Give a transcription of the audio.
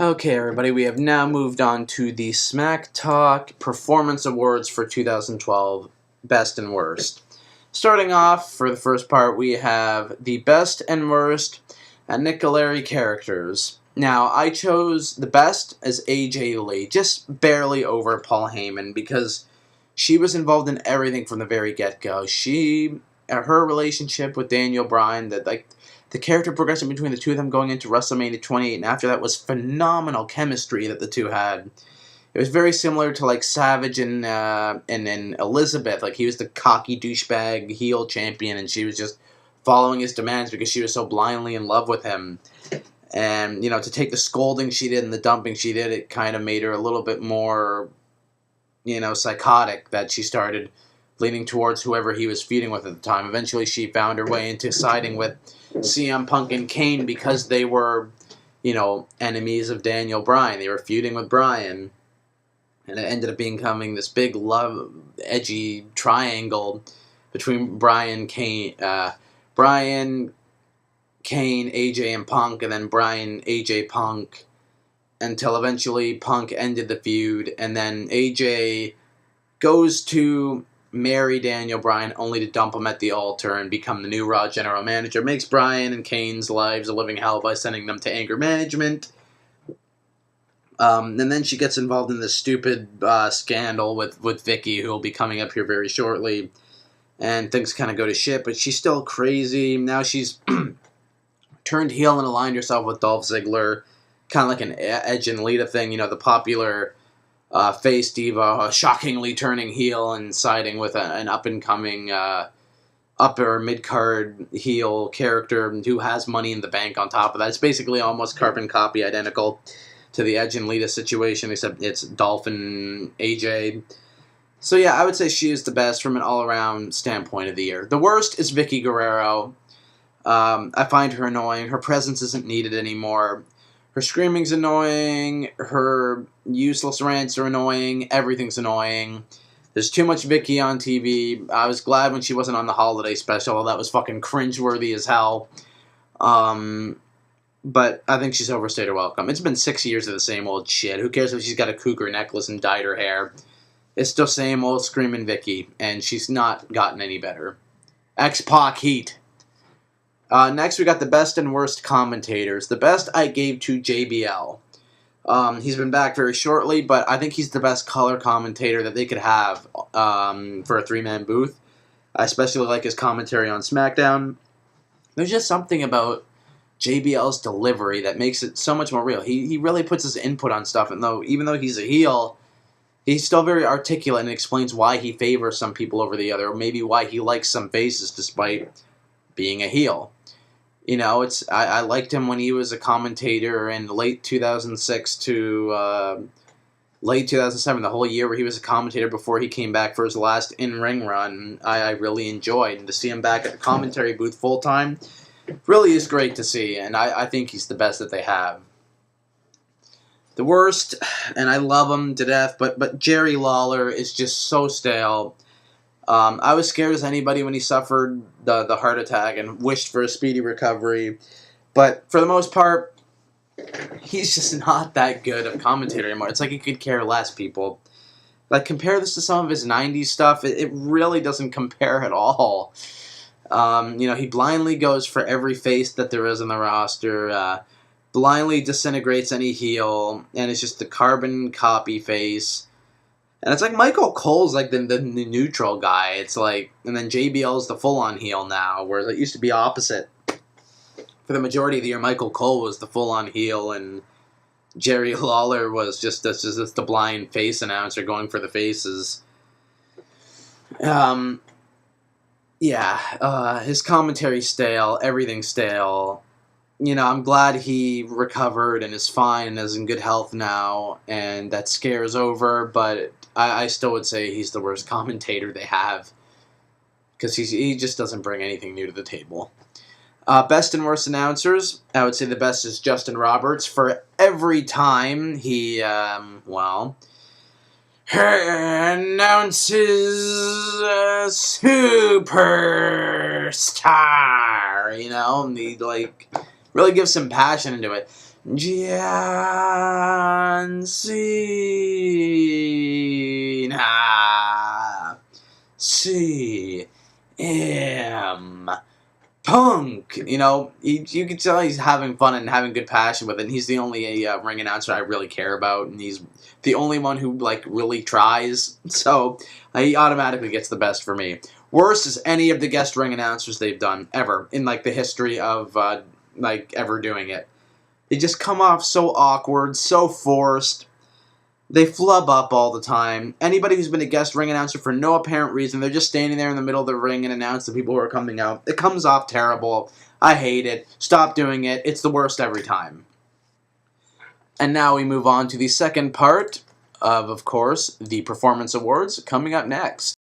Okay, everybody, we have now moved on to the Smack Talk Performance Awards for 2012, Best and Worst. Starting off, for the first part, we have the Best and Worst Ancillary Characters. Now, I chose the best as AJ Lee, just barely over Paul Heyman, because she was involved in everything from the very get-go. Her relationship with Daniel Bryan, the character progression between the two of them going into WrestleMania 28 and after that was phenomenal chemistry that the two had. It was very similar to Savage and Elizabeth. He was the cocky douchebag heel champion, and she was just following his demands because she was so blindly in love with him. And to take the scolding she did and the dumping she did, it kind of made her a little bit more, psychotic, that she started leaning towards whoever he was feuding with at the time. Eventually, she found her way into siding with CM Punk and Kane because they were, enemies of Daniel Bryan. They were feuding with Bryan. And it ended up becoming this big, edgy triangle between Bryan, Kane, AJ, and Punk, and then Bryan, AJ, Punk, until eventually Punk ended the feud, and then AJ goes to marry Daniel Bryan only to dump him at the altar and become the new Raw general manager, makes Bryan and Kane's lives a living hell by sending them to anger management. And then she gets involved in this stupid scandal with Vicky, who will be coming up here very shortly, and things kind of go to shit, but she's still crazy. Now she's turned heel and aligned herself with Dolph Ziggler, kind of like an Edge and Lita thing, the popular face diva, shockingly turning heel and siding with an up-and-coming upper mid-card heel character who has money in the bank on top of that. It's basically almost carbon copy identical to the Edge and Lita situation, except it's Dolph and AJ. So yeah, I would say she is the best from an all-around standpoint of the year. The worst is Vicky Guerrero. I find her annoying. Her presence isn't needed anymore. Her screaming's annoying, her useless rants are annoying, everything's annoying. There's too much Vicky on TV. I was glad when she wasn't on the holiday special. That was fucking cringeworthy as hell. But I think she's overstayed her welcome. It's been 6 years of the same old shit. Who cares if she's got a cougar necklace and dyed her hair? It's still same old screaming Vicky, and she's not gotten any better. X-Pac heat. Next, we got the best and worst commentators. The best I gave to JBL. He's been back very shortly, but I think he's the best color commentator that they could have for a three-man booth. I especially like his commentary on SmackDown. There's just something about JBL's delivery that makes it so much more real. He really puts his input on stuff, and even though he's a heel, he's still very articulate and explains why he favors some people over the other, or maybe why he likes some faces despite being a heel. I liked him when he was a commentator in late 2006 to late 2007, the whole year where he was a commentator before he came back for his last in-ring run. I really enjoyed, and to see him back at the commentary booth full-time really is great to see, and I think he's the best that they have. The worst, and I love him to death, but Jerry Lawler is just so stale. I was scared as anybody when he suffered the heart attack and wished for a speedy recovery. But for the most part, he's just not that good of a commentator anymore. It's like he could care less, people. Compare this to some of his 90s stuff. It really doesn't compare at all. He blindly goes for every face that there is on the roster, blindly disintegrates any heel, and it's just the carbon copy face. And it's like Michael Cole's the neutral guy. It's and then JBL's the full-on heel now, whereas it used to be opposite. For the majority of the year, Michael Cole was the full-on heel, and Jerry Lawler was just the blind face announcer going for the faces. His commentary's stale, everything's stale. I'm glad he recovered and is fine and is in good health now, and that scare's over, but I still would say he's the worst commentator they have, because he just doesn't bring anything new to the table. Best and worst announcers, I would say the best is Justin Roberts. For every time he, announces a superstar, and he, really gives some passion into it. Justin John Cena. CM Punk. You know, you can tell he's having fun and having good passion with it. And he's the only ring announcer I really care about, and he's the only one who like really tries. So he automatically gets the best for me. Worst is any of the guest ring announcers they've done ever in like the history of like ever doing it. They just come off so awkward, so forced. They flub up all the time. Anybody who's been a guest ring announcer for no apparent reason, they're just standing there in the middle of the ring and announce the people who are coming out. It comes off terrible. I hate it. Stop doing it. It's the worst every time. And now we move on to the second part of course, the Performance Awards coming up next.